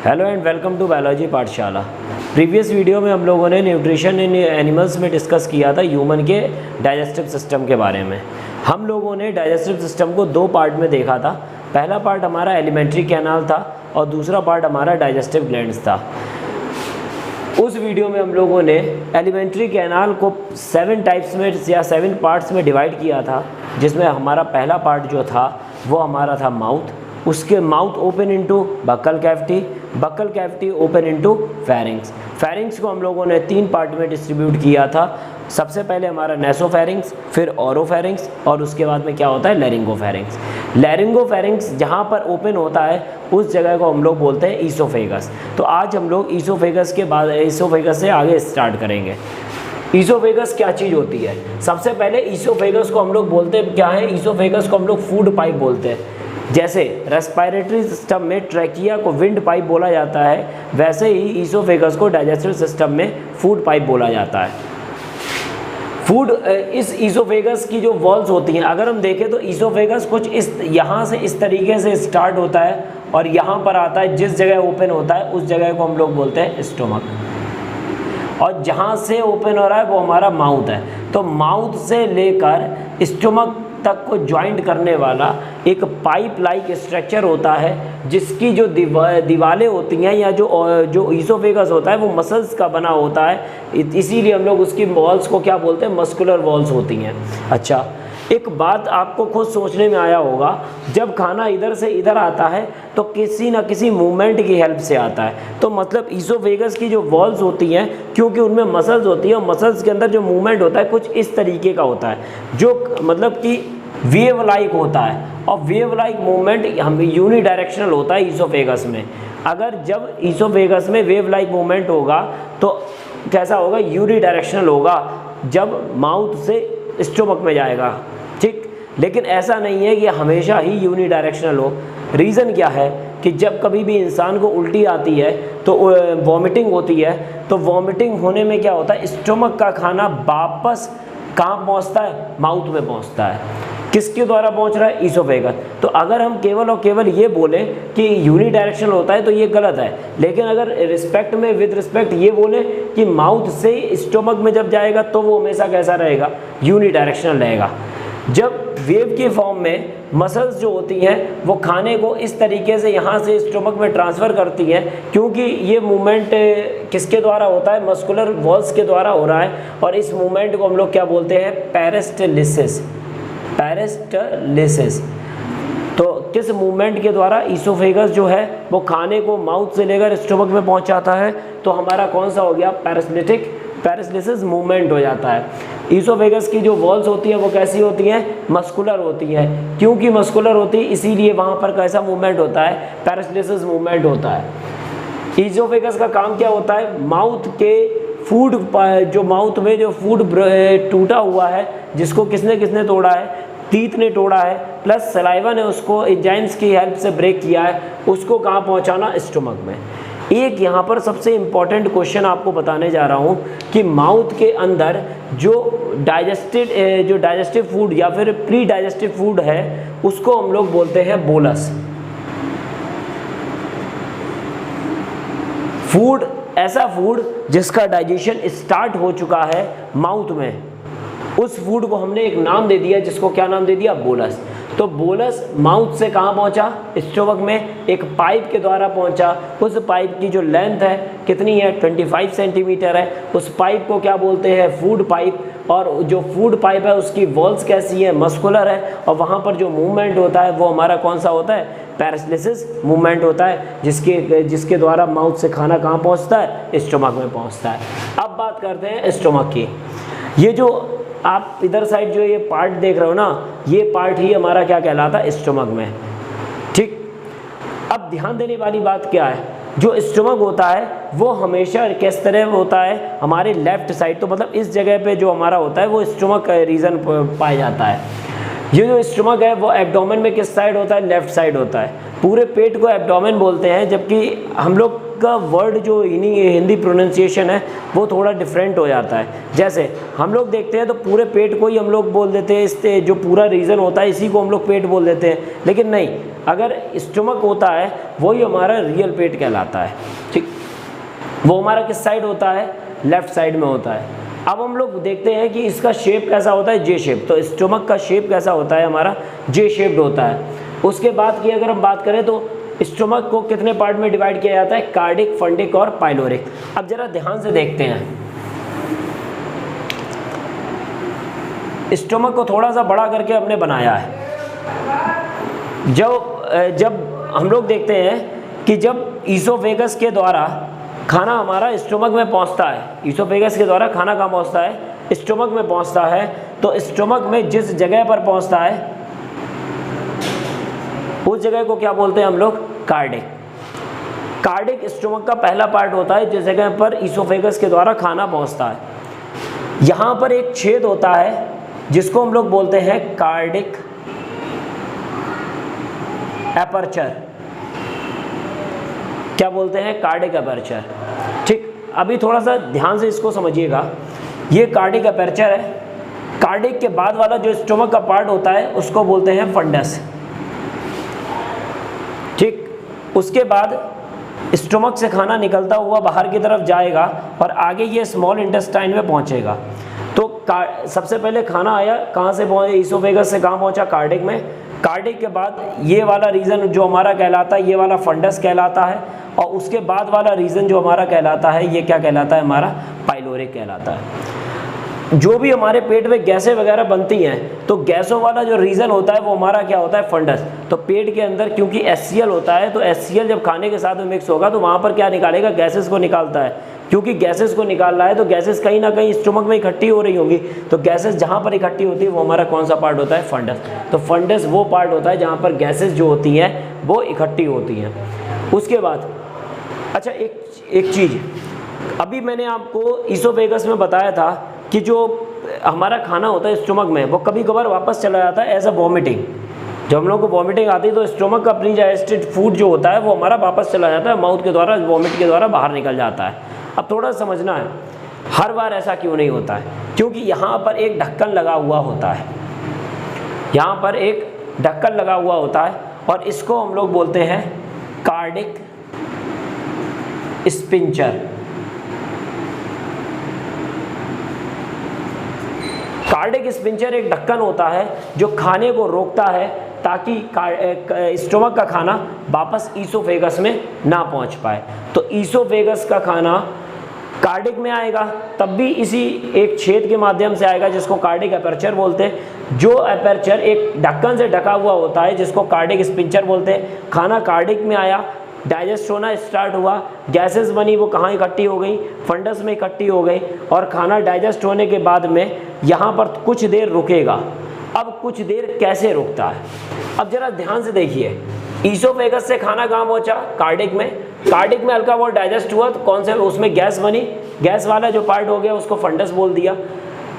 Hello and welcome to biology पाठशाला। Previous video में हम लोगों ने न्यूट्रिशन इन एनिमल्स में डिस्कस किया था ह्यूमन के डाइजेस्टिव सिस्टम के बारे में। हम लोगों ने डाइजेस्टिव सिस्टम को दो पार्ट में देखा था। पहला पार्ट हमारा एलिमेंट्री कैनाल था और दूसरा पार्ट हमारा डाइजेस्टिव ग्लैंड्स था। उस वीडियो में हम लोगों ने एलिमेंट्री कैनाल को 7 टाइप्स में या 7 पार्ट्स में डिवाइड किया था, जिसमें हमारा पहला पार्ट जो था वो हमारा था माउथ। उसके mouth open into buccal cavity, buccal cavity open into pharynx. Pharynx को हम लोगों ने 3 पार्ट में डिस्ट्रीब्यूट किया था। सबसे पहले हमारा नेसोफेरिंग्स, फिर ओरोफेरिंग्स और उसके बाद में क्या होता है लैरिंगोफेरिंग्स। लैरिंगोफेरिंग्स जहाँ पर ओपन होता है उस जगह को हम लोग बोलते हैं ईसोफेगस। तो आज हम लोग ईसोफेगस के बाद ईसोफेगस से आगे स्टार्ट करेंगे। ईसोफेगस क्या चीज़ होती है? सबसे पहले ईसोफेगस को हम लोग बोलते हैं क्या है? ईसोफेगस को हम लोग फूड पाइप बोलते हैं। जैसे रेस्पिरेटरी सिस्टम में ट्रैकिया को विंड पाइप बोला जाता है, वैसे ही ईसोफेगस को डाइजेस्टिव सिस्टम में फूड पाइप बोला जाता है। इस ईसोफेगस की जो वॉल्स होती हैं, अगर हम देखें तो ईसोफेगस कुछ इस यहाँ से इस तरीके से स्टार्ट होता है और यहाँ पर आता है। जिस जगह ओपन होता है उस जगह को हम लोग बोलते हैं स्टोमक, और जहाँ से ओपन हो रहा है वो हमारा माउथ है। तो माउथ से लेकर स्टोमक तक को ज्वाइंट करने वाला एक पाइप लाइक स्ट्रक्चर होता है, जिसकी जो दीवारें होती हैं या जो ईसोफेगस होता है वो मसल्स का बना होता है। इसीलिए हम लोग उसकी वॉल्स को क्या बोलते हैं? मस्कुलर वॉल्स होती हैं। अच्छा, एक बात आपको खुद सोचने में आया होगा, जब खाना इधर से इधर आता है तो किसी ना किसी मूवमेंट की हेल्प से आता है। तो मतलब ईसोफेगस की जो वॉल्स होती हैं, क्योंकि उनमें मसल्स होती हैं और मसल्स के अंदर जो मूवमेंट होता है कुछ इस तरीके का होता है, जो मतलब कि वेव लाइक होता है। और वेव लाइक मूवमेंट हम यूनिडायरेक्शनल होता है ईसोफेगस में। अगर जब ईसोफेगस में वेव लाइक मूवमेंट होगा तो कैसा होगा? यूनिडायरेक्शनल होगा जब माउथ से स्टोमक में जाएगा, ठीक। लेकिन ऐसा नहीं है कि हमेशा ही यूनिडायरेक्शनल हो। रीज़न क्या है कि जब कभी भी इंसान को उल्टी आती है तो वॉमिटिंग होती है, तो वॉमिटिंग होने में क्या होता है? स्टोमक का खाना वापस कहाँ पहुँचता है? माउथ में पहुँचता है। किसके द्वारा पहुंच रहा है? ईसोफेगस। तो अगर हम केवल और केवल ये बोलें कि यूनिडायरेक्शनल होता है तो ये गलत है। लेकिन अगर विद रिस्पेक्ट ये बोलें कि माउथ से स्टोमक में जब जाएगा तो वो हमेशा कैसा रहेगा? यूनिडायरेक्शनल रहेगा। जब वेव के फॉर्म में मसल्स जो होती हैं वो खाने को इस तरीके से यहाँ से स्टोमक में ट्रांसफ़र करती हैं, क्योंकि ये मूवमेंट किसके द्वारा होता है? मस्कुलर वॉल्स के द्वारा हो रहा है। और इस मूवमेंट को हम लोग क्या बोलते हैं? पेरिस्टाल्सिस। पेरिस्टाल्सिस। तो किस मूवमेंट के द्वारा ईसोफेगस जो है वो खाने को माउथ से लेकर स्टोमक में पहुंचाता है? तो हमारा कौन सा हो गया? पेरिस्टाल्सिस मूवमेंट हो जाता है। ईसोफेगस की जो वॉल्स होती हैं वो कैसी होती हैं? मस्कुलर होती हैं। क्योंकि मस्कुलर होती है इसीलिए वहाँ पर कैसा मूवमेंट होता है? पेरिस्टाल्सिस मूवमेंट होता है। ईसोफेगस का काम क्या होता है? माउथ के फूड, जो माउथ में जो फूड टूटा हुआ है, जिसको किसने तोड़ा है? टीथ ने तोड़ा है, प्लस सलाइवा ने उसको एंजाइम्स की हेल्प से ब्रेक किया है, उसको कहाँ पहुँचाना? स्टोमक में। एक यहाँ पर सबसे इम्पॉर्टेंट क्वेश्चन आपको बताने जा रहा हूँ कि माउथ के अंदर जो डाइजेस्टिव फूड या फिर प्री डाइजेस्टिव फूड है उसको हम लोग बोलते हैं बोलस। फूड, ऐसा फूड जिसका डाइजेशन स्टार्ट हो चुका है माउथ में, उस फूड को हमने एक नाम दे दिया, जिसको क्या नाम दे दिया? बोलस। तो बोलस माउथ से कहाँ पहुँचा? स्टोमक में। एक पाइप के द्वारा पहुँचा। उस पाइप की जो लेंथ है कितनी है? 25 सेंटीमीटर है। उस पाइप को क्या बोलते हैं? Food pipe. और जो फूड पाइप है उसकी वॉल्स कैसी है? मस्कुलर है। और वहाँ पर जो मूवमेंट होता है वो हमारा कौन सा होता है? पेरिस्टाल्सिस मूवमेंट होता है, जिसके द्वारा माउथ से खाना कहाँ पहुँचता है? स्टोमक में पहुँचता है। अब बात करते हैं स्टोमक की। ये जो आप इधर साइड जो ये पार्ट देख रहे हो ना, ये पार्ट ही हमारा क्या कहलाता है? स्टोमक में, ठीक। अब ध्यान देने वाली बात क्या है? जो स्टोमक होता है वो हमेशा किस तरह होता है? हमारे लेफ्ट साइड। तो मतलब इस जगह पे जो हमारा होता है वो स्टोमक रीजन पाया जाता है। ये जो स्टोमक है वो एब्डोमेन में किस साइड होता है? लेफ्ट साइड होता है। पूरे पेट को एब्डोमेन बोलते हैं, जबकि हम लोग का वर्ड जो हिंदी प्रोनाउंसिएशन है वो थोड़ा डिफरेंट हो जाता है। जैसे हम लोग देखते हैं तो पूरे पेट को ही हम लोग बोल देते हैं, इससे जो पूरा रीजन होता है इसी को हम लोग पेट बोल देते हैं, लेकिन नहीं, अगर स्टमक होता है वही हमारा रियल पेट कहलाता है। ठीक, वो हमारा किस साइड होता है, लेफ्ट साइड में होता है। अब हम लोग देखते हैं कि इसका शेप कैसा होता है, जे शेप। तो स्टमक का शेप कैसा होता है हमारा, जे शेप्ड होता है। उसके बाद की अगर हम बात करें तो स्टमक को कितने पार्ट में डिवाइड किया जाता है, कार्डिक, फंडिक और पाइलोरिक। अब जरा ध्यान से देखते हैं, स्टमक को थोड़ा सा बड़ा करके हमने बनाया है। जब हम लोग देखते हैं कि जब ईसोफेगस के द्वारा खाना हमारा स्टमक में पहुंचता है, ईसोफेगस के द्वारा खाना कहाँ पहुंचता है, स्टमक में पहुंचता है। तो स्टमक में जिस जगह पर पहुंचता है उस जगह को क्या बोलते हैं हम लोग, कार्डिक। कार्डिक स्टमक का पहला पार्ट होता है जिस जगह पर ईसोफेगस के द्वारा खाना पहुंचता है। यहाँ पर एक छेद होता है जिसको हम लोग बोलते हैं कार्डिक एपर्चर। क्या बोलते हैं, कार्डिक एपर्चर। ठीक, अभी थोड़ा सा ध्यान से इसको समझिएगा, ये कार्डिक एपर्चर है। कार्डिक के बाद वाला जो स्टमक का पार्ट होता है उसको बोलते हैं फंडस। ठीक, उसके बाद स्टमक से खाना निकलता हुआ बाहर की तरफ जाएगा और आगे ये स्मॉल इंटेस्टाइन में पहुंचेगा। तो सबसे पहले खाना आया कहाँ से पहुंचा, ईसोफेगस से कहाँ पहुंचा, कार्डिक में। कार्डिक के बाद ये वाला रीजन जो हमारा कहलाता है, ये वाला फंडस कहलाता है। और उसके बाद वाला रीजन जो हमारा कहलाता है, ये क्या कहलाता है, हमारा पाइलोरिक कहलाता है। जो भी हमारे पेट में गैसें वगैरह बनती हैं तो गैसों वाला जो रीजन होता है वो हमारा क्या होता है, फंडस। तो पेट के अंदर क्योंकि HCl होता है, तो HCl जब खाने के साथ में मिक्स होगा तो वहाँ पर क्या निकालेगा, गैसेस को निकालता है। क्योंकि गैसेस को निकाल रहा है तो गैसेस कहीं ना कहीं स्टमक में इकट्ठी हो रही होंगी। तो गैसेस जहाँ पर इकट्ठी होती है वो हमारा कौन सा पार्ट होता है, फंडस। तो फंडस वो पार्ट होता है जहाँ पर गैसेस जो होती हैं वो इकट्ठी होती हैं। उसके बाद अच्छा एक चीज़ अभी मैंने आपको ईसोफेगस में बताया था कि जो हमारा खाना होता है स्टमक में वो कभी कभार वापस चला जाता है एज अ वॉमिटिंग। जब हम लोग को वॉमिटिंग आती है तो स्टमक का प्री डाइजेस्टेड फूड जो होता है वो हमारा वापस चला जाता है, माउथ के द्वारा, वॉमिट के द्वारा बाहर निकल जाता है। अब थोड़ा समझना है, हर बार ऐसा क्यों नहीं होता है, क्योंकि यहाँ पर एक ढक्कन लगा हुआ होता है, यहाँ पर एक ढक्कन लगा हुआ होता है और इसको हम लोग बोलते हैं कार्डिक स्पिंचर। कार्डिक स्पिंचर एक ढक्कन होता है जो खाने को रोकता है ताकि स्टमक का खाना वापस ईसोफेगस में ना पहुंच पाए। तो ईसोफेगस का खाना कार्डिक में आएगा, तब भी इसी एक छेद के माध्यम से आएगा जिसको कार्डिक एपर्चर बोलते हैं। जो एपर्चर एक ढक्कन से ढका हुआ होता है जिसको कार्डिक स्पिंचर बोलते हैं। खाना कार्डिक में आया, डाइजेस्ट होना स्टार्ट हुआ, गैसेस बनी, वो कहाँ इकट्ठी हो गई, फंडस में इकट्ठी हो गई और खाना डाइजेस्ट होने के बाद में यहाँ पर कुछ देर रुकेगा। अब कुछ देर कैसे रुकता है, अब जरा ध्यान से देखिए। ईसोफेगस से खाना कहाँ पहुँचा, कार्डिक में। कार्डिक में हल्का बहुत डाइजेस्ट हुआ तो कौन से, उसमें गैस बनी, गैस वाला जो पार्ट हो गया उसको फंडस बोल दिया।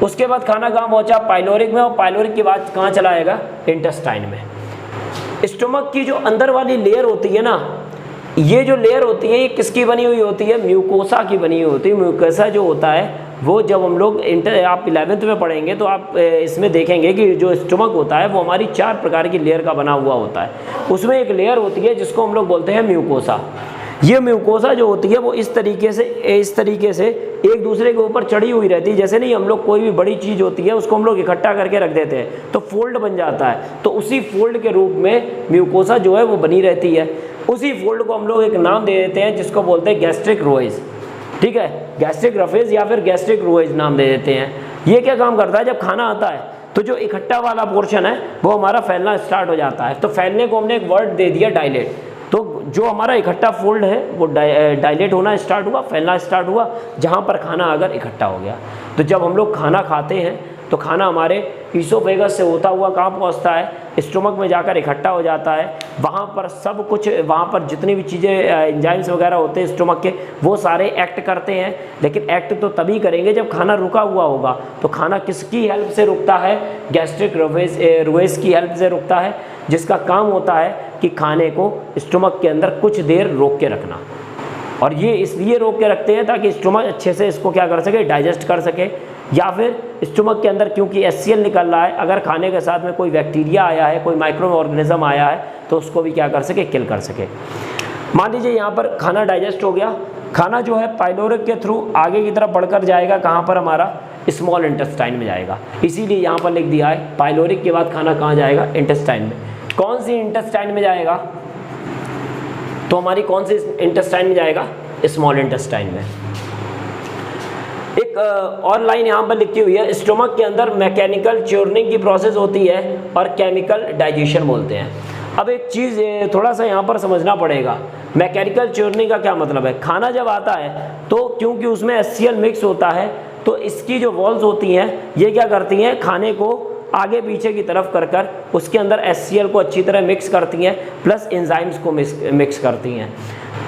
उसके बाद खाना कहाँ पहुँचा, पाइलोरिक में, और पाइलोरिक के बाद कहाँ चला आएगा, इंटेस्टाइन में। स्टमक की जो अंदर वाली लेयर होती है ना, ये जो लेयर होती है ये किसकी बनी हुई होती है, म्यूकोसा की बनी हुई होती है। म्यूकोसा जो होता है वो जब हम लोग आप 11th में पढ़ेंगे तो आप इसमें देखेंगे कि जो स्टमक होता है वो हमारी 4 प्रकार की लेयर का बना हुआ होता है। उसमें एक लेयर होती है जिसको हम लोग बोलते हैं म्यूकोसा। ये म्यूकोसा जो होती है वो इस तरीके से एक दूसरे के ऊपर चढ़ी हुई रहती है। जैसे नहीं हम लोग कोई भी बड़ी चीज़ होती है उसको हम लोग इकट्ठा करके रख देते हैं तो फोल्ड बन जाता है, तो उसी फोल्ड के रूप में म्यूकोसा जो है वो बनी रहती है। उसी फोल्ड को हम लोग एक नाम दे देते हैं जिसको बोलते हैं गैस्ट्रिक रोएज। ठीक है, गैस्ट्रिक रफेज या फिर गैस्ट्रिक रोएज नाम दे देते हैं। ये क्या काम करता है, जब खाना आता है तो जो इकट्ठा वाला पोर्शन है वो हमारा फैलना स्टार्ट हो जाता है। तो फैलने को हमने एक वर्ड दे दिया, डायलेट। तो जो हमारा इकट्ठा फोल्ड है वो डायलेट होना स्टार्ट हुआ, फैलना स्टार्ट हुआ, जहाँ पर खाना अगर इकट्ठा हो गया। तो जब हम लोग खाना खाते हैं तो खाना हमारे ईसोफेगस से होता हुआ कहाँ पहुँचता है, स्टमक में जाकर इकट्ठा हो जाता है। वहाँ पर सब कुछ, वहाँ पर जितनी भी चीज़ें एंजाइम्स वगैरह होते हैं स्टमक के, वो सारे एक्ट करते हैं। लेकिन एक्ट तो तभी करेंगे जब खाना रुका हुआ होगा। तो खाना किसकी हेल्प से रुकता है, गैस्ट्रिक रोएज की हेल्प से रुकता है, जिसका काम होता है कि खाने को स्टमक के अंदर कुछ देर रोक के रखना। और ये इसलिए रोक के रखते हैं ताकि स्टोमक अच्छे से इसको क्या कर सके, डाइजेस्ट कर सके, या फिर स्टोमक के अंदर क्योंकि HCl निकल रहा है, अगर खाने के साथ में कोई बैक्टीरिया आया है, कोई माइक्रो ऑर्गेनिज्म आया है तो उसको भी क्या कर सके, किल कर सके। मान लीजिए यहाँ पर खाना डाइजेस्ट हो गया, खाना जो है पाइलोरिक के थ्रू आगे की तरफ बढ़कर जाएगा, कहाँ पर हमारा स्मॉल इंटेस्टाइन में जाएगा, इसीलिए यहाँ पर लिख दिया है पाइलोरिक के बाद खाना कहाँ जाएगा, इंटेस्टाइन में। कौन सी इंटेस्टाइन में जाएगा, तो हमारी कौन सी इंटेस्टाइन में जाएगा, स्मॉल इंटेस्टाइन में। एक और लाइन यहाँ पर लिखी हुई है, स्टोमक के अंदर मैकेनिकल च्योर्निंग की प्रोसेस होती है और केमिकल डाइजेशन बोलते हैं। अब एक चीज़ थोड़ा सा यहाँ पर समझना पड़ेगा, मैकेनिकल च्योर्निंग का क्या मतलब है। खाना जब आता है तो क्योंकि उसमें HCl मिक्स होता है तो इसकी जो वॉल्स होती हैं ये क्या करती हैं, खाने को आगे पीछे की तरफ कर कर उसके अंदर HCl को अच्छी तरह मिक्स करती हैं, प्लस एंजाइम्स को मिक्स करती हैं।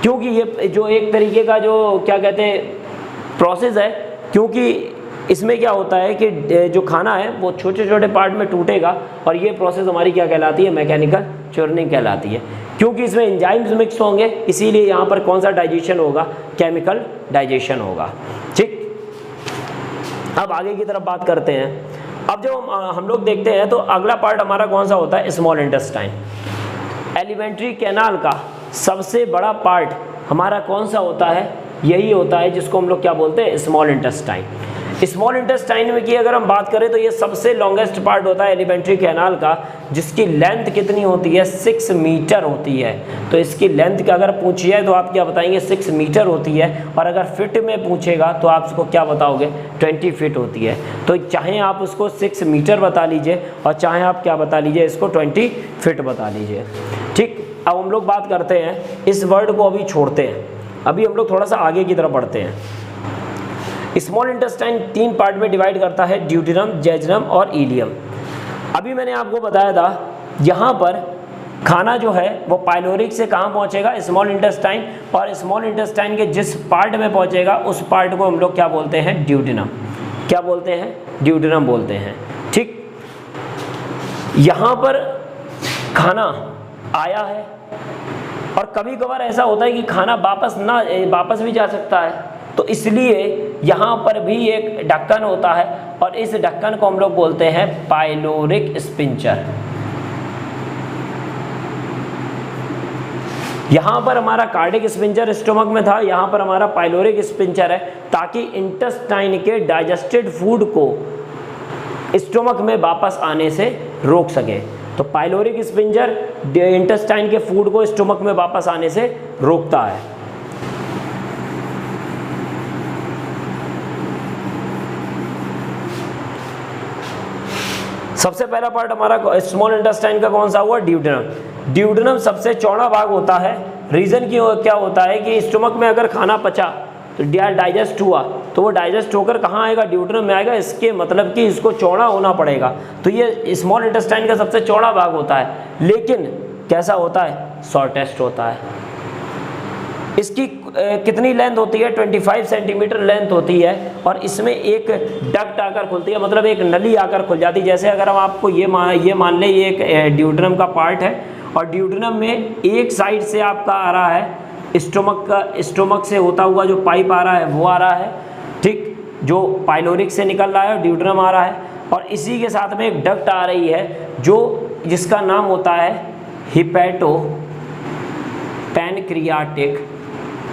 क्योंकि ये जो एक तरीके का जो क्या कहते हैं प्रोसेस है, क्योंकि इसमें क्या होता है कि जो खाना है वो छोटे छोटे पार्ट में टूटेगा और ये प्रोसेस हमारी क्या कहलाती है, मैकेनिकल च्योर्निंग कहलाती है। क्योंकि इसमें एंजाइम्स मिक्स होंगे इसीलिए यहाँ पर कौन सा डाइजेशन होगा, केमिकल डाइजेशन होगा। ठीक, अब आगे की तरफ बात करते हैं। अब जब हम लोग देखते हैं तो अगला पार्ट हमारा कौन सा होता है, स्मॉल इंटेस्टाइन। एलिमेंट्री कैनाल का सबसे बड़ा पार्ट हमारा कौन सा होता है, यही होता है जिसको हम लोग क्या बोलते हैं, स्मॉल इंटेस्टाइन। स्मॉल इंटेस्टाइन में की अगर हम बात करें तो ये सबसे लॉन्गेस्ट पार्ट होता है एलिमेंट्री कैनाल का, जिसकी लेंथ कितनी होती है, 6 मीटर होती है। तो इसकी लेंथ का अगर पूछी है तो आप क्या बताएंगे, 6 मीटर होती है, और अगर फिट में पूछेगा तो आप उसको क्या बताओगे, 20 फीट होती है। तो चाहे आप उसको 6 मीटर बता लीजिए और चाहे आप क्या बता लीजिए, इसको 20 फीट बता लीजिए। ठीक, अब हम लोग बात करते हैं, इस वर्ड को अभी छोड़ते हैं, अभी हम लोग थोड़ा सा आगे की तरफ बढ़ते हैं। स्मॉल इंटेस्टाइन 3 पार्ट में डिवाइड करता है, ड्यूटेनम, जेजुनम और इलियम। अभी मैंने आपको बताया था यहाँ पर खाना जो है वो पाइलोरिक से कहाँ पहुँचेगा, स्मॉल इंटेस्टाइन, और स्मॉल इंटेस्टाइन के जिस पार्ट में पहुँचेगा उस पार्ट को हम लोग क्या बोलते हैं, ड्यूटेनम। क्या बोलते हैं, ड्यूटेनम बोलते हैं। ठीक, यहाँ पर खाना आया है और कभी कभार ऐसा होता है कि खाना वापस भी जा सकता है, तो इसलिए यहाँ पर भी एक ढक्कन होता है और इस ढक्कन को हम लोग बोलते हैं पाइलोरिक स्पिंचर। यहाँ पर हमारा कार्डिक स्पिंचर स्टोमक में था, यहाँ पर हमारा पाइलोरिक स्पिंचर है, ताकि इंटेस्टाइन के डाइजेस्टेड फूड को स्टोमक में वापस आने से रोक सके। तो पाइलोरिक स्पिंचर इंटेस्टाइन के फूड को स्टोमक में वापस आने से रोकता है। सबसे पहला पार्ट हमारा स्मॉल इंटेस्टाइन का कौन सा हुआ, ड्यूटेनम। ड्यूटेनम सबसे चौड़ा भाग होता है। रीज़न क्या होता है कि स्टोमक में अगर खाना पचा तो डाइजेस्ट हुआ तो वो डाइजेस्ट होकर कहाँ आएगा, ड्यूटेनम में आएगा। इसके मतलब कि इसको चौड़ा होना पड़ेगा, तो ये स्मॉल इंटेस्टाइन का सबसे चौड़ा भाग होता है, लेकिन कैसा होता है, शॉर्टेस्ट होता है। इसकी कितनी लेंथ होती है, 25 सेंटीमीटर लेंथ होती है, और इसमें एक डक्ट आकर खुलती है, मतलब एक नली आकर खुल जाती है। जैसे अगर हम आपको ये मान लें ये एक ड्यूटेनम का पार्ट है और ड्यूटेनम में एक साइड से आपका आ रहा है स्टोमक से होता हुआ जो पाइप आ रहा है वो आ रहा है, ठीक, जो पाइलोरिक से निकल रहा है और ड्यूटेनम आ रहा है, और इसी के साथ में एक डक्ट आ रही है जिसका नाम होता है हिपैटो पैनक्रियाटिक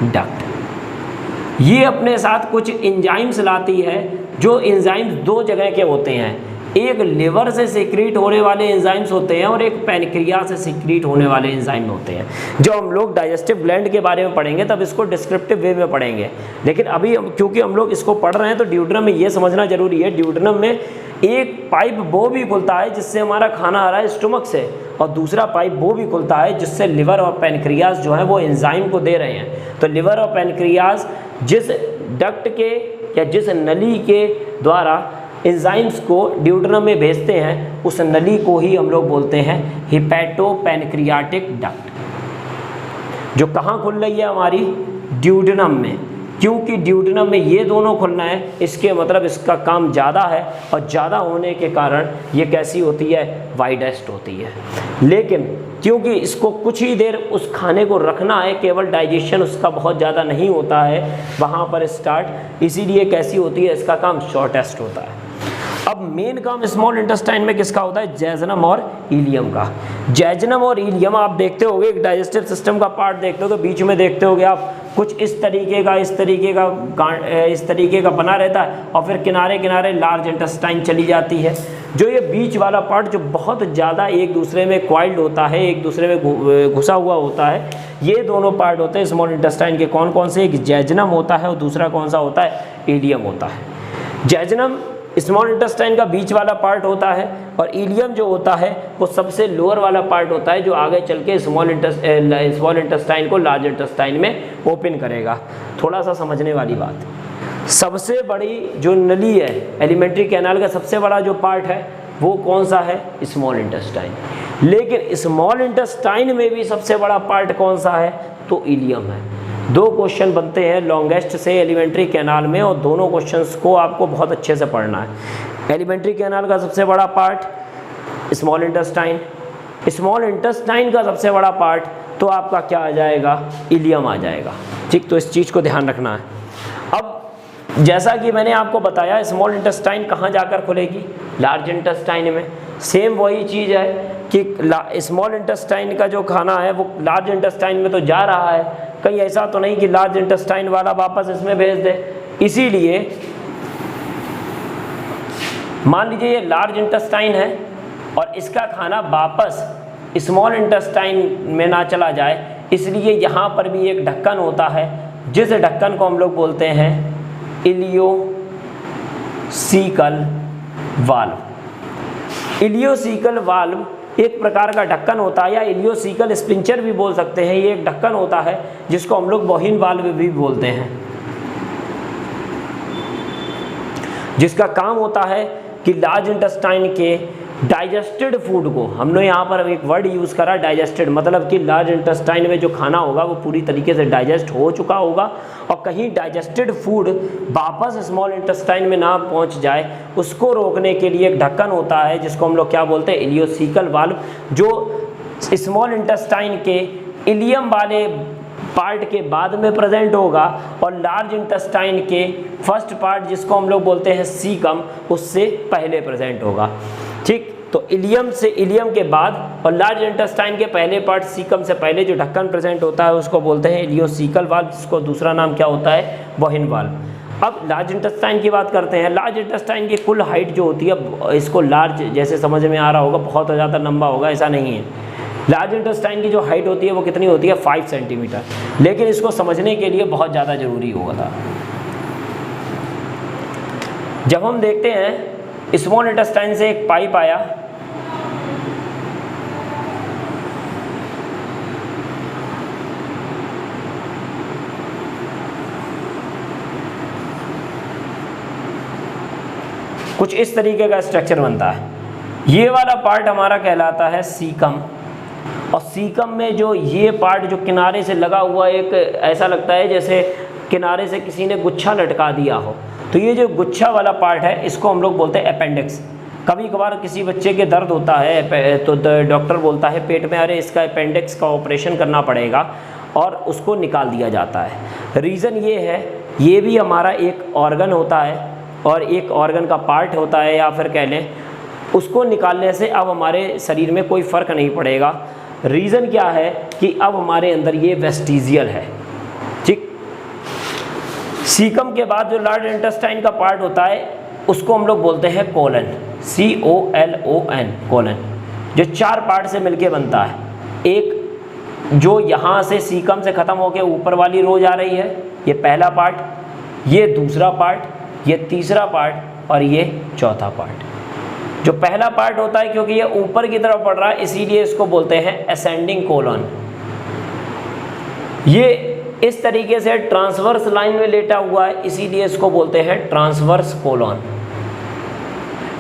डक्ट। ये अपने साथ कुछ एंजाइम्स लाती है, जो एंजाइम्स 2 जगह के होते हैं, एक लिवर से सिक्रीट होने वाले एंजाइम्स होते हैं और एक पैनक्रियास से सिक्रीट होने वाले एंजाइम होते हैं। जब हम लोग डाइजेस्टिव ग्लैंड के बारे में पढ़ेंगे तब इसको डिस्क्रिप्टिव वे में पढ़ेंगे, लेकिन अभी क्योंकि हम लोग इसको पढ़ रहे हैं तो ड्यूटेनम में ये समझना जरूरी है, ड्यूटेनम में एक पाइप वो भी खुलता है जिससे हमारा खाना आ रहा है स्टोमक से, और दूसरा पाइप वो भी खुलता है जिससे लिवर और पैनक्रियास जो है वो एंजाइम को दे रहे हैं। तो लिवर और पैनक्रियास जिस डक्ट के या जिस नली के द्वारा एंजाइम्स को ड्यूटेनम में भेजते हैं, उस नली को ही हम लोग बोलते हैं हिपैटोपैनक्रियाटिक डक्ट, जो कहाँ खुल रही है हमारी, ड्यूटेनम में। क्योंकि ड्यूडेनम में ये दोनों खुलना है, इसके मतलब इसका काम ज़्यादा है और ज़्यादा होने के कारण ये कैसी होती है, वाइडेस्ट होती है। लेकिन क्योंकि इसको कुछ ही देर उस खाने को रखना है, केवल डाइजेशन उसका बहुत ज़्यादा नहीं होता है वहाँ पर स्टार्ट, इसीलिए कैसी होती है, इसका काम शॉर्टेस्ट होता है। अब मेन काम स्मॉल इंटेस्टाइन में किसका होता है, जेजुनम और इलियम का। जेजुनम और इलियम आप देखते होगे, एक डाइजेस्टिव सिस्टम का पार्ट देखते हो तो बीच में देखते होगे आप कुछ इस तरीके का बना रहता है और फिर किनारे किनारे लार्ज इंटेस्टाइन चली जाती है। जो ये बीच वाला पार्ट जो बहुत ज़्यादा एक दूसरे में क्वाइल्ड होता है, एक दूसरे में घुसा हुआ होता है, ये दोनों पार्ट होते हैं स्मॉल इंटेस्टाइन के। कौन कौन से, एक जेजुनम होता है और दूसरा कौन सा होता है, इलियम होता है। जेजुनम स्मॉल इंटेस्टाइन का बीच वाला पार्ट होता है और इलियम जो होता है वो सबसे लोअर वाला पार्ट होता है, जो आगे चल के स्मॉल इंटेस्टाइन को लार्ज इंटेस्टाइन में ओपन करेगा। थोड़ा सा समझने वाली बात, सबसे बड़ी जो नली है एलिमेंट्री कैनाल का, सबसे बड़ा जो पार्ट है वो कौन सा है, स्मॉल इंटेस्टाइन। लेकिन स्मॉल इंटेस्टाइन में भी सबसे बड़ा पार्ट कौन सा है, तो इलियम है। दो क्वेश्चन बनते हैं लॉन्गेस्ट से एलिमेंट्री कैनाल में और दोनों क्वेश्चंस को आपको बहुत अच्छे से पढ़ना है। एलिमेंट्री कैनाल का सबसे बड़ा part small intestine, small intestine का सबसे बड़ा पार्ट तो आपका क्या आ जाएगा, इलियम आ जाएगा। ठीक, तो इस चीज़ को ध्यान रखना है। अब जैसा कि मैंने आपको बताया स्मॉल इंटेस्टाइन कहाँ जाकर खुलेगी, लार्ज इंटेस्टाइन में। सेम वही चीज़ है कि स्मॉल इंटेस्टाइन का जो खाना है वो लार्ज इंटेस्टाइन में तो जा रहा है, कहीं ऐसा तो नहीं कि लार्ज इंटेस्टाइन वाला वापस इसमें भेज दे। इसीलिए मान लीजिए ये लार्ज इंटेस्टाइन है और इसका खाना वापस स्मॉल इंटेस्टाइन में ना चला जाए, इसलिए यहाँ पर भी एक ढक्कन होता है, जिस ढक्कन को हम लोग बोलते हैं इलियोसीकल वाल्व। इलियोसीकल वाल्व एक प्रकार का ढक्कन होता है, या इलियोसीकल स्पिंचर भी बोल सकते हैं। ये एक ढक्कन होता है जिसको हम लोग बोहिन वाल्व भी बोलते हैं, जिसका काम होता है कि लार्ज इंटेस्टाइन के डाइजेस्टेड फूड को, हमने यहाँ पर एक वर्ड यूज़ करा डाइजेस्टेड, मतलब कि लार्ज इंटेस्टाइन में जो खाना होगा वो पूरी तरीके से डाइजेस्ट हो चुका होगा और कहीं डाइजेस्टेड फूड वापस स्मॉल इंटेस्टाइन में ना पहुँच जाए, उसको रोकने के लिए एक ढक्कन होता है जिसको हम लोग क्या बोलते हैं, इलियोसीकल वाल्व, जो स्मॉल इंटेस्टाइन के इलियम वाले पार्ट के बाद में प्रेजेंट होगा और लार्ज इंटेस्टाइन के फर्स्ट पार्ट जिसको हम लोग बोलते हैं सीकम, उससे पहले प्रेजेंट होगा। ठीक, तो इलियम के बाद और लार्ज इंटेस्टाइन के पहले पार्ट सीकम से पहले जो ढक्कन प्रेजेंट होता है उसको बोलते हैं इलियोसीकल वाल्व, जिसको दूसरा नाम क्या होता है, बोहिन वाल्व। अब लार्ज इंटेस्टाइन की बात करते हैं। लार्ज इंटेस्टाइन की कुल हाइट जो होती है, इसको लार्ज जैसे समझ में आ रहा होगा, बहुत ज़्यादा लंबा होगा ऐसा नहीं है। लार्ज इंटेस्टाइन की जो हाइट होती है वो कितनी होती है, 5 सेंटीमीटर, लेकिन इसको समझने के लिए बहुत ज़्यादा ज़रूरी होगा था। जब हम देखते हैं स्मॉल इंटेस्टाइन से एक पाइप आया, कुछ इस तरीके का स्ट्रक्चर बनता है। ये वाला पार्ट हमारा कहलाता है सीकम, और सीकम में जो ये पार्ट जो किनारे से लगा हुआ, एक ऐसा लगता है जैसे किनारे से किसी ने गुच्छा लटका दिया हो, तो ये जो गुच्छा वाला पार्ट है इसको हम लोग बोलते हैं अपेंडिक्स। कभी कभार किसी बच्चे के दर्द होता है तो डॉक्टर बोलता है पेट में, अरे इसका अपेंडिक्स का ऑपरेशन करना पड़ेगा, और उसको निकाल दिया जाता है। रीज़न ये है, ये भी हमारा एक ऑर्गन होता है और एक ऑर्गन का पार्ट होता है, या फिर कह लें उसको निकालने से अब हमारे शरीर में कोई फ़र्क नहीं पड़ेगा। रीज़न क्या है कि अब हमारे अंदर ये वेस्टिजियल है। ठीक, सीकम के बाद जो लार्ज इंटेस्टाइन का पार्ट होता है उसको हम लोग बोलते हैं कोलन, COLON, कोलन, जो 4 पार्ट से मिलके बनता है। एक जो यहाँ से सीकम से ख़त्म होकर ऊपर वाली रो जा रही है, ये पहला पार्ट, ये दूसरा पार्ट, ये तीसरा पार्ट और ये चौथा पार्ट। जो पहला पार्ट होता है क्योंकि ये ऊपर की तरफ बढ़ रहा है इसीलिए इसको बोलते हैं असेंडिंग कोलन। ये इस तरीके से ट्रांसवर्स लाइन में लेटा हुआ है इसीलिए इसको बोलते हैं ट्रांसवर्स कोलन।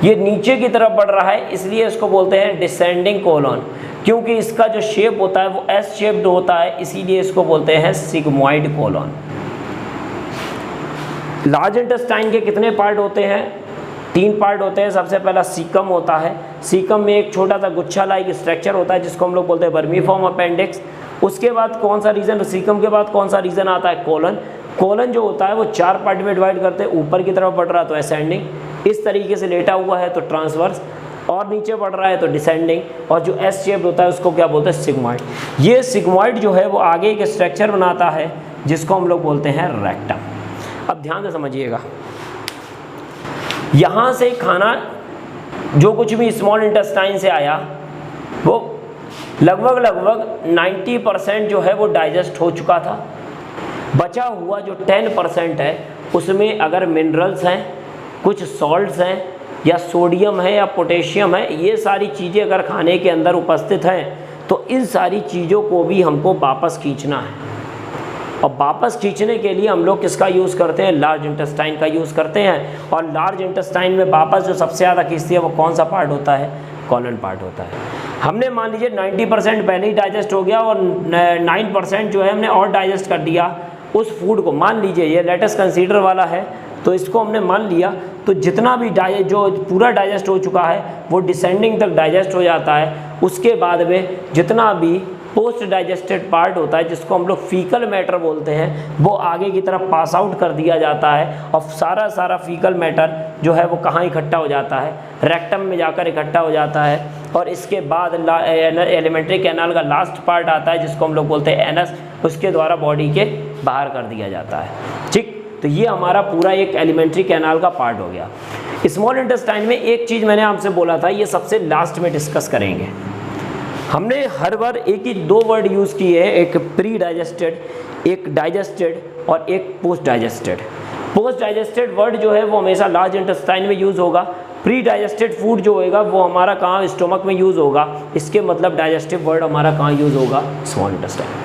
ये नीचे की तरफ बढ़ रहा है इसलिए इसको बोलते हैं डिसेंडिंग कोलन, क्योंकि इसका जो शेप होता है वो एस शेप्ड होता है इसीलिए इसको बोलते हैं सिग्मोइड कोलन। लार्ज इंटेस्टाइन के कितने पार्ट होते हैं? 3 पार्ट होते हैं। सबसे पहला सीकम होता है। सीकम में एक छोटा सा गुच्छा लाइक स्ट्रक्चर होता है जिसको हम लोग बोलते हैं वर्मीफॉर्म अपेंडिक्स। उसके बाद कौन सा रीजन, सीकम के बाद कौन सा रीजन आता है? कोलन। कोलन जो होता है वो 4 पार्ट में डिवाइड करते हैं, ऊपर की तरफ बढ़ रहा है तो असेंडिंग, इस तरीके से लेटा हुआ है तो ट्रांसवर्स, और नीचे बढ़ रहा है तो डिसेंडिंग, और जो एस शेप होता है उसको क्या बोलते हैं? सिग्मॉइड। ये सिग्मॉइड जो है वो आगे एक स्ट्रक्चर बनाता है जिसको हम लोग बोलते हैं रेक्टम। अब ध्यान से समझिएगा, यहाँ से खाना जो कुछ भी स्मॉल इंटेस्टाइन से आया वो लगभग 90% जो है वो डाइजेस्ट हो चुका था। बचा हुआ जो 10% है उसमें अगर मिनरल्स हैं, कुछ सॉल्ट्स हैं, या सोडियम है या पोटेशियम है, ये सारी चीज़ें अगर खाने के अंदर उपस्थित हैं तो इन सारी चीज़ों को भी हमको वापस खींचना है। और वापस खींचने के लिए हम लोग किसका यूज़ करते हैं? लार्ज इंटेस्टाइन का यूज़ करते हैं। और लार्ज इंटेस्टाइन में वापस जो सबसे ज़्यादा खींचती है वो कौन सा पार्ट होता है? कॉलन पार्ट होता है। हमने मान लीजिए 90% पहले ही डाइजेस्ट हो गया और 9% जो है हमने और डाइजेस्ट कर दिया उस फूड को। मान लीजिए ये लेटेस्ट कंसीडर वाला है तो इसको हमने मान लिया, तो जितना भी जो पूरा डाइजेस्ट हो चुका है वो डिसेंडिंग तक डाइजेस्ट हो जाता है। उसके बाद में जितना भी पोस्ट डाइजेस्टेड पार्ट होता है जिसको हम लोग फीकल मैटर बोलते हैं वो आगे की तरफ पास आउट कर दिया जाता है। और सारा फीकल मैटर जो है वो कहाँ इकट्ठा हो जाता है? रेक्टम में जाकर इकट्ठा हो जाता है। और इसके बाद एलिमेंट्री कैनाल का लास्ट पार्ट आता है जिसको हम लोग बोलते हैं एनस, उसके द्वारा बॉडी के बाहर कर दिया जाता है। ठीक, तो ये हमारा पूरा एक एलिमेंट्री कैनाल का पार्ट हो गया। स्मॉल इंटेस्टाइन में एक चीज़ मैंने आपसे बोला था, ये सबसे लास्ट में डिस्कस करेंगे। हमने हर बार एक ही 2 वर्ड यूज़ किए हैं, एक प्री डाइजेस्टेड, एक डाइजेस्टेड और एक post digested. Post digested word जो है वो हमेशा लार्ज इंटेस्टाइन में यूज़ होगा। प्री डाइजेस्टेड फूड जो होगा वो हमारा कहाँ? स्टोमक में यूज़ होगा। इसके मतलब डाइजेस्टिव वर्ड हमारा कहाँ यूज़ होगा? Small intestine.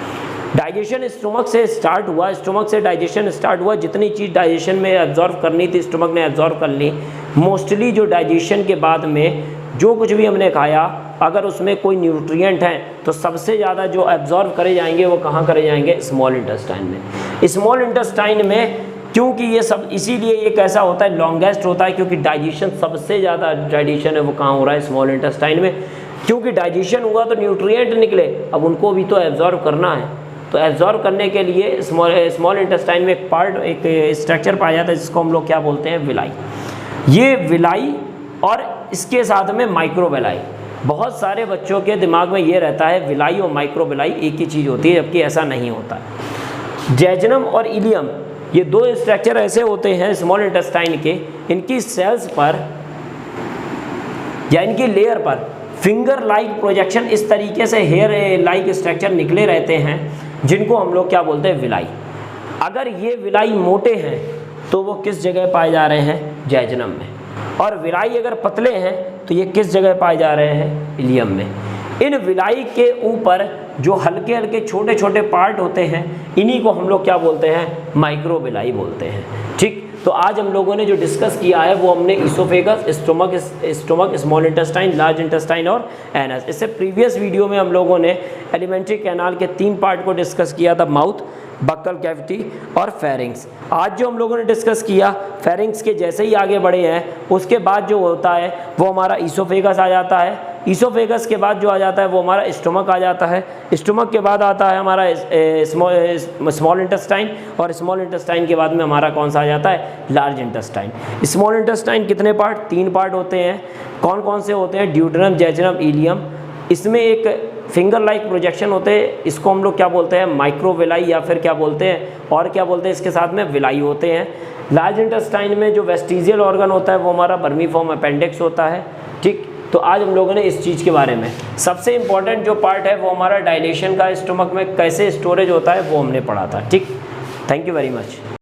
डाइजेशन स्टोमक से स्टार्ट हुआ, स्टोमक से डाइजेशन स्टार्ट हुआ। जितनी चीज़ डाइजेशन में एब्जॉर्व करनी थी स्टोमक ने एब्जॉर्व कर ली। मोस्टली जो डाइजेशन के बाद में जो कुछ भी हमने खाया अगर उसमें कोई न्यूट्रिएंट हैं तो सबसे ज़्यादा जो एब्जॉर्व करे जाएंगे वो कहाँ करे जाएंगे? स्मॉल इंटेस्टाइन में। स्मॉल इंटेस्टाइन में क्योंकि ये सब इसीलिए ये कैसा होता है? लॉन्गेस्ट होता है, क्योंकि डाइजेशन सबसे ज़्यादा डाइजेशन है वो कहाँ हो रहा है? स्मॉल इंटेस्टाइन में। क्योंकि डाइजेशन हुआ तो न्यूट्रिएंट निकले, अब उनको भी तो एब्जॉर्व करना है। तो एब्जॉर्व करने के लिए स्मॉल इंटेस्टाइन में एक स्ट्रक्चर पाया जाता है जिसको हम लोग क्या बोलते हैं? विलाई। ये विलाई और इसके साथ में माइक्रोविलाई। बहुत सारे बच्चों के दिमाग में ये रहता है विलाई और माइक्रोविलाई एक ही चीज़ होती है, जबकि ऐसा नहीं होता है। जेजुनम और इलियम ये 2 स्ट्रक्चर ऐसे होते हैं स्मॉल इंटेस्टाइन के, इनकी सेल्स पर या इनकी लेयर पर फिंगर लाइक प्रोजेक्शन इस तरीके से हेयर लाइक स्ट्रक्चर निकले रहते हैं जिनको हम लोग क्या बोलते हैं? विलाई। अगर ये विलाई मोटे हैं तो वो किस जगह पाए जा रहे हैं? जेजुनम में। और विलाई अगर पतले हैं तो ये किस जगह पाए जा रहे हैं? इलियम में। इन विलाई के ऊपर जो हल्के हल्के छोटे छोटे पार्ट होते हैं इन्हीं को हम लोग क्या बोलते हैं? माइक्रोविलाई बोलते हैं। ठीक, तो आज हम लोगों ने जो डिस्कस किया है वो हमने oesophagus, stomach, small intestine, large intestine और एनस। इससे प्रीवियस वीडियो में हम लोगों ने एलिमेंट्री कैनाल के 3 पार्ट को डिस्कस किया था, माउथ, बक्कल कैविटी और फेरिंग्स। आज जो हम लोगों ने डिस्कस किया फेरिंग्स के जैसे ही आगे बढ़े हैं उसके बाद जो होता है वो हमारा इसोफेगस आ जाता है। इसोफेगस के बाद जो आ जाता है वो हमारा स्टोमक आ जाता है। स्टोमक के बाद आता है हमारा स्मॉल इंटेस्टाइन, और स्मॉल इंटेस्टाइन के बाद में हमारा कौन सा आ जाता है? Large intestine. स्मॉल इंटेस्टाइन कितने पार्ट? 3 पार्ट होते हैं। कौन कौन से होते हैं? Duodenum, jejunum, ileum. इसमें एक फिंगर लाइक प्रोजेक्शन होते हैं, इसको हम लोग क्या बोलते हैं? माइक्रोविलाई, या फिर क्या बोलते हैं? और क्या बोलते हैं? इसके साथ में विलाई होते हैं। लार्ज इंटेस्टाइन में जो वेस्टिजियल ऑर्गन होता है वो हमारा वर्मीफॉर्म अपेंडिक्स होता है। ठीक, तो आज हम लोगों ने इस चीज़ के बारे में, सबसे इम्पॉर्टेंट जो पार्ट है वो हमारा डाइलेशन का, स्टोमक में कैसे स्टोरेज होता है वो हमने पढ़ा था। ठीक, थैंक यू वेरी मच।